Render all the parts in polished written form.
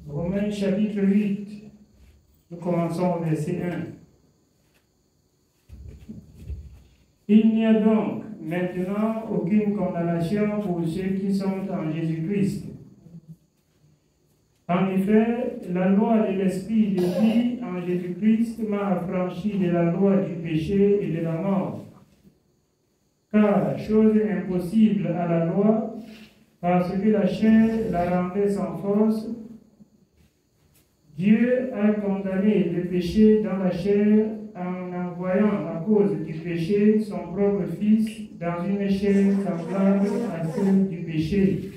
Romains chapitre 8, nous commençons au verset 1. Il n'y a donc maintenant aucune condamnation pour ceux qui sont en Jésus-Christ. En effet, la loi de l'Esprit de vie en Jésus-Christ m'a affranchi de la loi du péché et de la mort. Car, chose impossible à la loi, parce que la chair la rendait sans force, Dieu a condamné le péché dans la chair en envoyant à cause du péché son propre Fils dans une chair semblable à celle du péché.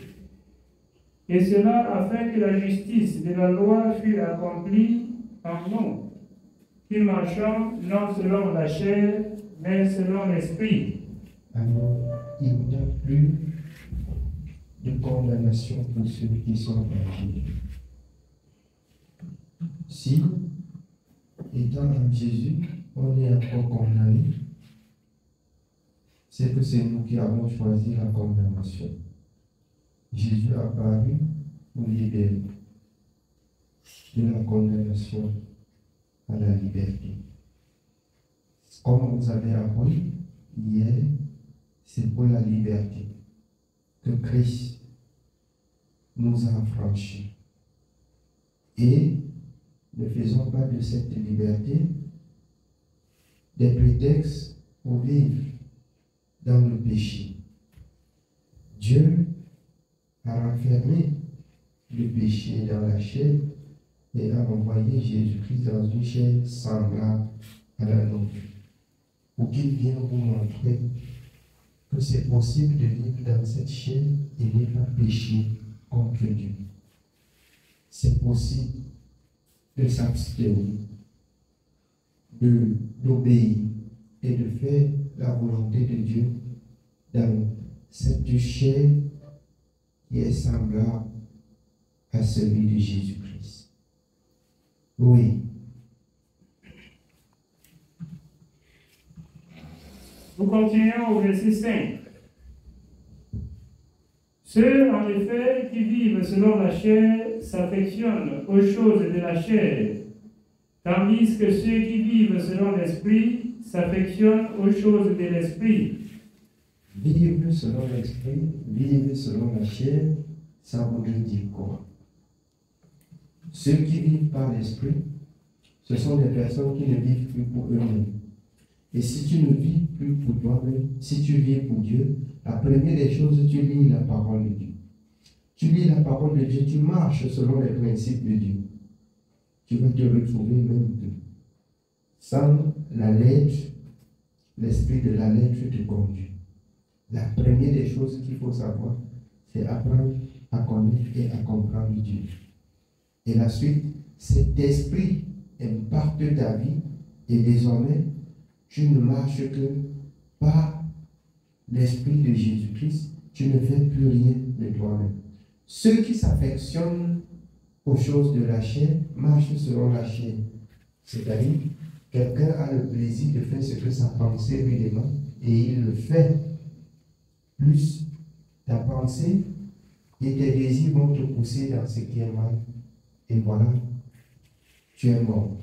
Et cela afin que la justice de la loi fût accomplie en nous, qui marchons non selon la chair, mais selon l'Esprit. Alors, il n'y a plus de condamnation pour ceux qui sont en Jésus. Si, étant en Jésus, on est encore condamné, c'est que c'est nous qui avons choisi la condamnation. Jésus a paru pour libérer de la condamnation à la liberté. Comme vous avez appris hier, c'est pour la liberté que Christ nous a affranchis. Et ne faisons pas de cette liberté des prétextes pour vivre dans le péché. Dieu a renfermé le péché dans la chair et a envoyé Jésus-Christ dans une chair semblable à la nôtre, pour qu'il vienne vous montrer que c'est possible de vivre dans cette chair et ne pas pécher contre Dieu. C'est possible de s'abstenir, d'obéir et de faire la volonté de Dieu dans cette chair qui est semblable à celui de Jésus-Christ. Oui. Nous continuons au verset 5. Ceux, en effet, qui vivent selon la chair s'affectionnent aux choses de la chair, tandis que ceux qui vivent selon l'Esprit s'affectionnent aux choses de l'Esprit. Vivre selon l'Esprit, vivre selon la chair, ça voudrait dire quoi? Ceux qui vivent par l'Esprit, ce sont des personnes qui ne vivent plus pour eux-mêmes. Et si tu ne vis plus pour toi-même, si tu vis pour Dieu, la première des choses, tu lis la parole de Dieu. Tu lis la parole de Dieu, tu marches selon les principes de Dieu. Tu vas te retrouver même sans la lettre, l'esprit de la lettre te conduit. La première des choses qu'il faut savoir, c'est apprendre à connaître et à comprendre Dieu. Et la suite, cet esprit impacte ta vie et désormais, tu ne marches que par l'Esprit de Jésus-Christ, tu ne fais plus rien de toi-même. Ceux qui s'affectionnent aux choses de la chair marchent selon la chair. C'est-à-dire, quelqu'un a le plaisir de faire ce que sa pensée lui demande et il le fait. Plus ta pensée et tes désirs vont te pousser dans ce qui est mal. Et voilà, tu es mort.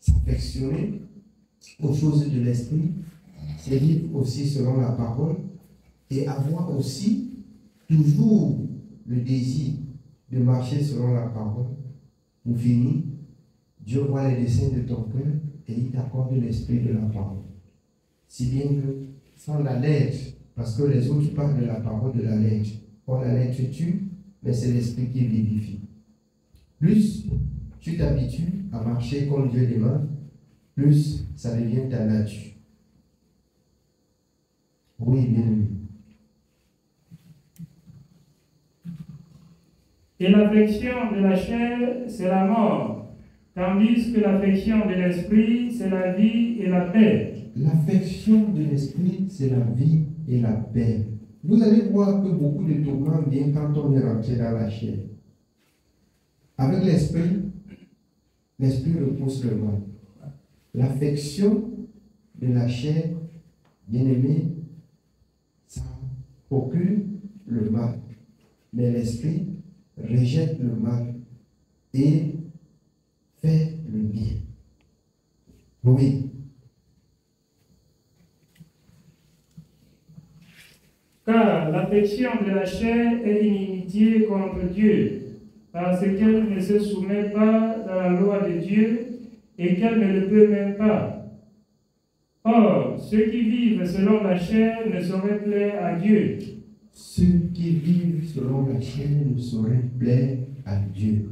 S'affectionner aux choses de l'esprit, c'est vivre aussi selon la parole et avoir aussi toujours le désir de marcher selon la parole. Pour finir, Dieu voit les desseins de ton cœur et il t'accorde l'esprit de la parole. Si bien que sans la lettre, parce que les autres parlent de la parole de la lettre, or la lettre tue, mais c'est l'esprit qui vivifie. Plus tu t'habitues à marcher comme Dieu demande, plus ça devient ta nature. Oui, bien aimé. Et l'affection de la chair, c'est la mort, tandis que l'affection de l'Esprit, c'est la vie et la paix. L'affection de l'esprit, c'est la vie et la paix. Vous allez voir que beaucoup de tourments viennent quand on est rentré dans la chair. Avec l'esprit, l'esprit repousse le mal. L'affection de la chair, bien-aimé, ça procure le mal. Mais l'esprit, rejette le mal et fait le bien. Oui. Car l'affection de la chair est inimitié contre Dieu, parce qu'elle ne se soumet pas à la loi de Dieu et qu'elle ne le peut même pas. Or, ceux qui vivent selon la chair ne sauraient plaire à Dieu. Ceux qui vivent selon la chair ne sauraient plaire à Dieu.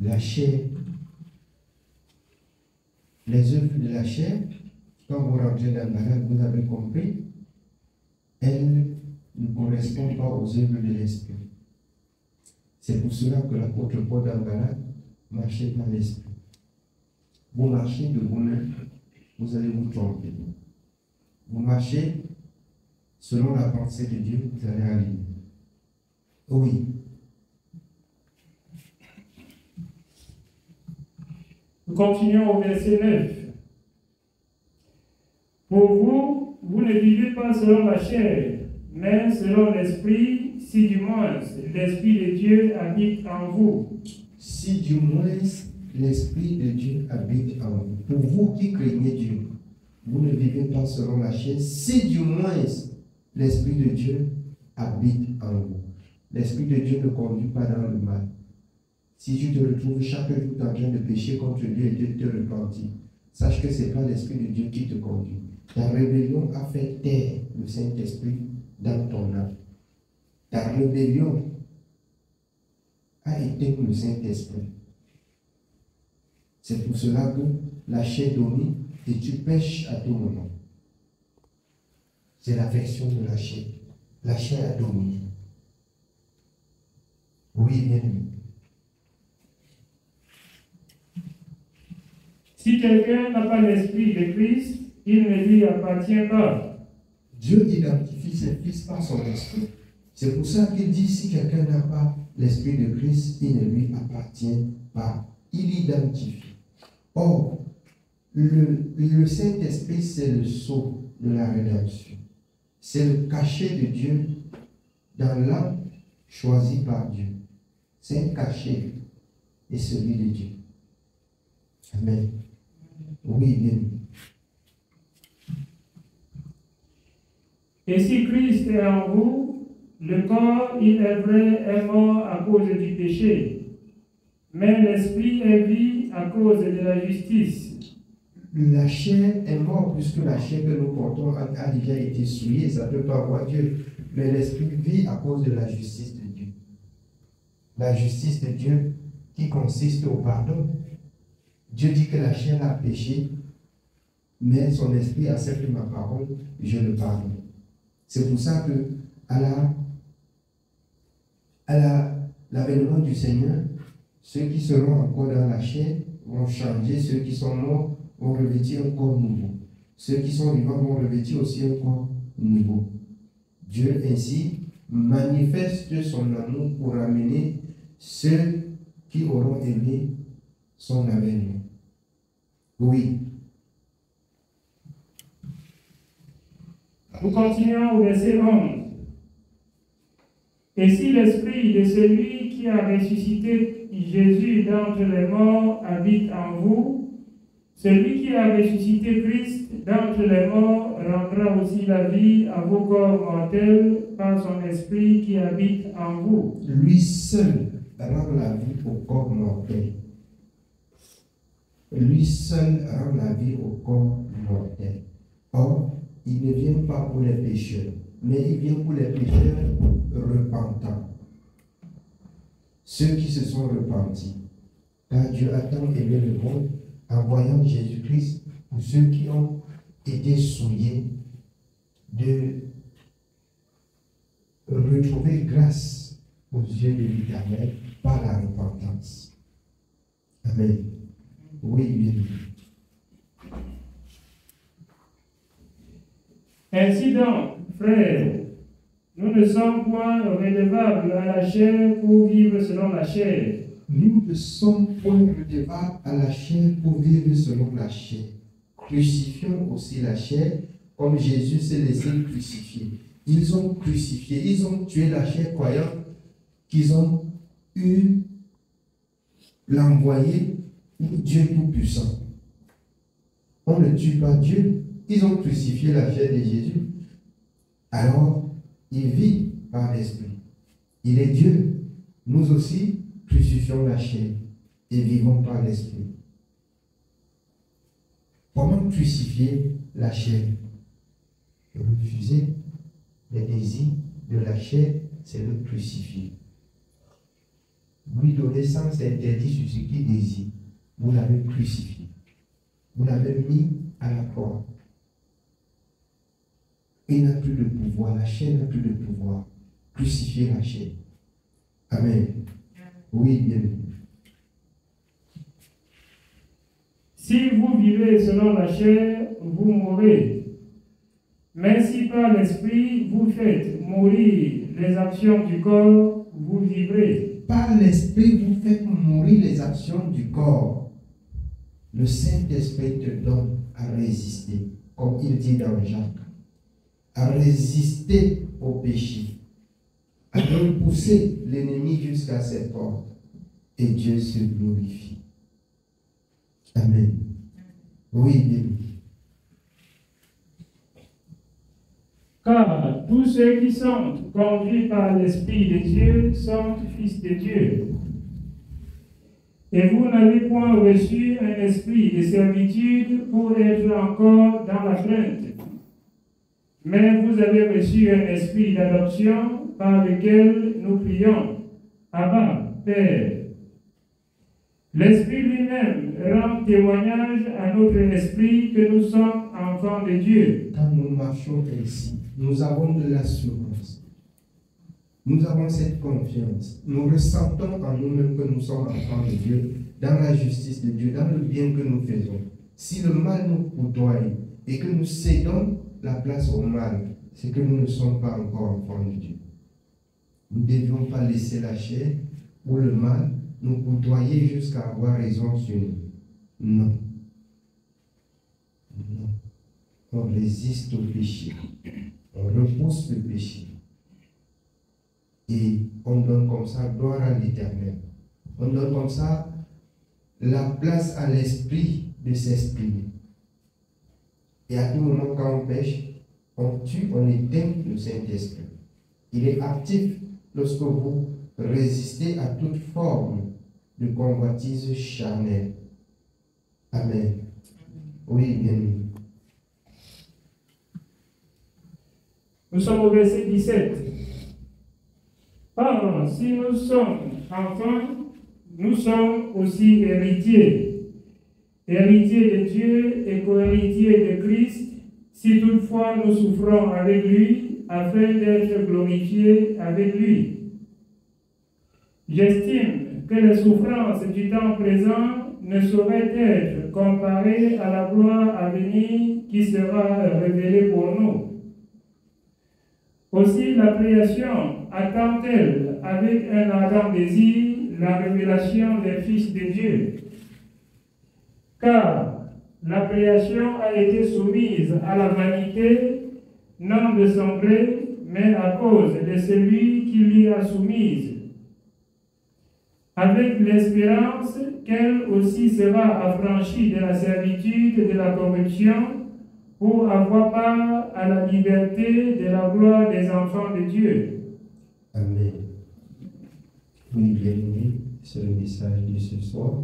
La chair, les œuvres de la chair, quand vous rentrez dans la Galate, vous avez compris, elles ne correspondent pas aux œuvres de l'esprit. C'est pour cela que l'apôtre Paul dans Galate marchait par l'esprit. Vous marchez de vous-même, vous allez vous tromper. Vous marchez selon la pensée de Dieu, vous allez arriver. Oui. Nous continuons au verset 9. Pour vous, vous ne vivez pas selon la chair, mais selon l'esprit, si du moins l'esprit de Dieu habite en vous. Si du moins l'esprit de Dieu habite en vous. Pour vous qui craignez Dieu, vous ne vivez pas selon la chair, si du moins l'esprit de Dieu habite en vous. L'esprit de Dieu ne conduit pas dans le mal. Si tu te retrouves chaque jour en train de pécher contre Dieu et Dieu te repentit, sache que ce n'est pas l'esprit de Dieu qui te conduit. Ta rébellion a fait taire le Saint-Esprit dans ton âme. Ta rébellion a éteint le Saint-Esprit. C'est pour cela que la chair domine et tu pêches à tout moment. C'est l'affection de la chair. La chair a dominé. Oui, bien aimé. Si quelqu'un n'a pas l'esprit de Christ, il ne lui appartient pas. Dieu identifie ses fils par son esprit. C'est pour ça qu'il dit, si quelqu'un n'a pas l'esprit de Christ, il ne lui appartient pas. Il identifie. Or, le Saint-Esprit, c'est le sceau de la rédemption. C'est le cachet de Dieu dans l'âme choisi par Dieu. C'est un cachet et celui de Dieu. Amen. Oui, bien. Et si Christ est en vous, le corps, il est vrai, est mort à cause du péché, mais l'esprit est vie à cause de la justice. La chair est morte puisque la chair que nous portons a déjà été souillée, ça ne peut pas voir Dieu. Mais l'esprit vit à cause de la justice de Dieu. La justice de Dieu qui consiste au pardon. Dieu dit que la chair a péché, mais son esprit accepte ma parole, je le pardonne. C'est pour ça que à l'avènement du Seigneur, ceux qui seront encore dans la chair vont changer, ceux qui sont morts vont revêtir un corps nouveau. Ceux qui sont vivants vont revêtir aussi un corps nouveau. Dieu ainsi manifeste son amour pour amener ceux qui auront aimé son avènement. Oui. Nous continuons au verset 11. Et si l'esprit de celui qui a ressuscité Jésus d'entre les morts habite en vous, celui qui a ressuscité Christ d'entre les morts rendra aussi la vie à vos corps mortels par son esprit qui habite en vous. Lui seul rend la vie au corps mortel. Lui seul rend la vie au corps mortel. Or, il ne vient pas pour les pécheurs, mais il vient pour les pécheurs repentants. Ceux qui se sont repentis. Car Dieu a tant aimé le monde en voyant Jésus-Christ pour ceux qui ont été souillés de retrouver grâce aux yeux de l'Éternel par la repentance. Amen. Oui, bien. Ainsi donc, frères, nous ne sommes point redevables à la chair pour vivre selon la chair. Nous ne sommes point redevables à la chair pour vivre selon la chair. Crucifions aussi la chair comme Jésus s'est laissé crucifier. Ils ont crucifié, ils ont tué la chair croyant qu'ils ont eu l'envoyé Dieu Tout-Puissant. On ne tue pas Dieu. Ils ont crucifié la chair de Jésus. Alors, il vit par l'Esprit. Il est Dieu. Nous aussi, crucifions la chair et vivons par l'Esprit. Comment crucifier la chair? Refuser les désirs de la chair, c'est le crucifier. Lui donner sens interdit sur ce qu'il désire. Vous l'avez crucifié. Vous l'avez mis à la croix. Il n'a plus de pouvoir. La chair n'a plus de pouvoir. Crucifier la chair. Amen. Oui, bien. Si vous vivez selon la chair, vous mourrez. Mais si par l'Esprit vous faites mourir les actions du corps, vous vivrez. Par l'Esprit, vous faites mourir les actions du corps. Le Saint-Esprit te donne à résister, comme il dit dans Jacques, à résister au péché, à repousser l'ennemi jusqu'à ses portes, et Dieu se glorifie. Amen. Oui, bien. Car tous ceux qui sont conduits par l'Esprit de Dieu sont fils de Dieu. Et vous n'avez point reçu un esprit de servitude pour être encore dans la crainte. Mais vous avez reçu un esprit d'adoption par lequel nous crions, Abba, Père. L'Esprit lui-même rend témoignage à notre esprit que nous sommes enfants de Dieu. Quand nous marchons ici, nous avons de l'assurance. Nous avons cette confiance. Nous ressentons en nous-mêmes que nous sommes enfants de Dieu, dans la justice de Dieu, dans le bien que nous faisons. Si le mal nous côtoie et que nous cédons la place au mal, c'est que nous ne sommes pas encore enfants de Dieu. Nous ne devions pas laisser la chair ou le mal nous côtoyer jusqu'à avoir raison sur nous. Non. Non. On résiste au péché. On repousse le péché. Et on donne comme ça gloire à l'Éternel. On donne comme ça la place à l'Esprit de s'exprimer. Et à tout moment, quand on pêche, on tue, on éteint le Saint-Esprit. Il est actif lorsque vous résistez à toute forme de convoitise charnelle. Amen. Oui, bien. Nous sommes au verset 17. Or, si nous sommes enfants, nous sommes aussi héritiers. Héritiers de Dieu et co-héritiers de Christ, si toutefois nous souffrons avec lui, afin d'être glorifiés avec lui. J'estime que les souffrances du temps présent ne sauraient être comparées à la gloire à venir qui sera révélée pour nous. Aussi la création attend-elle avec un ardent désir la révélation des fils de Dieu. Car la création a été soumise à la vanité, non de son gré, mais à cause de celui qui l'y a soumise, avec l'espérance qu'elle aussi sera affranchie de la servitude de la corruption, pour avoir part à la liberté de la gloire des enfants de Dieu. Amen. Oui, bien-aimé, c'est le message de ce soir.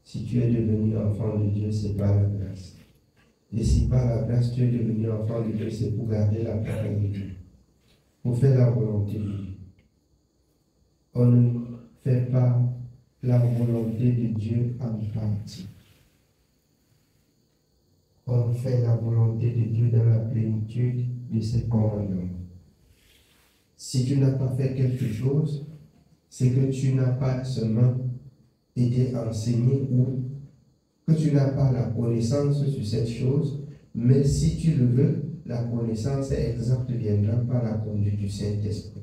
Si tu es devenu enfant de Dieu, c'est par la grâce. Et si par la grâce tu es devenu enfant de Dieu, c'est pour garder la parole de Dieu, pour faire la volonté de Dieu. On ne fait pas la volonté de Dieu en partie. On fait la volonté de Dieu dans la plénitude de ses commandements. Si tu n'as pas fait quelque chose, c'est que tu n'as pas seulement été enseigné ou que tu n'as pas la connaissance sur cette chose, mais si tu le veux, la connaissance exacte viendra par la conduite du Saint-Esprit.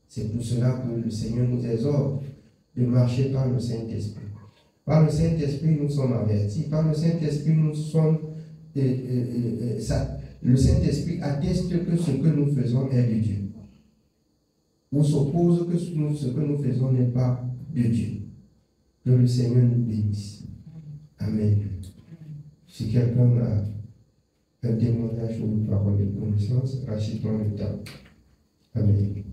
C'est pour cela que le Seigneur nous exhorte de marcher par le Saint-Esprit. Par le Saint-Esprit, nous sommes avertis. Par le Saint-Esprit, nous sommes le Saint-Esprit atteste que ce que nous faisons est de Dieu, ou s'oppose que ce que nous faisons n'est pas de Dieu. Que le Seigneur nous bénisse. Amen. Si quelqu'un a un témoignage ou une parole de connaissance, rachète-moi le temps. Amen.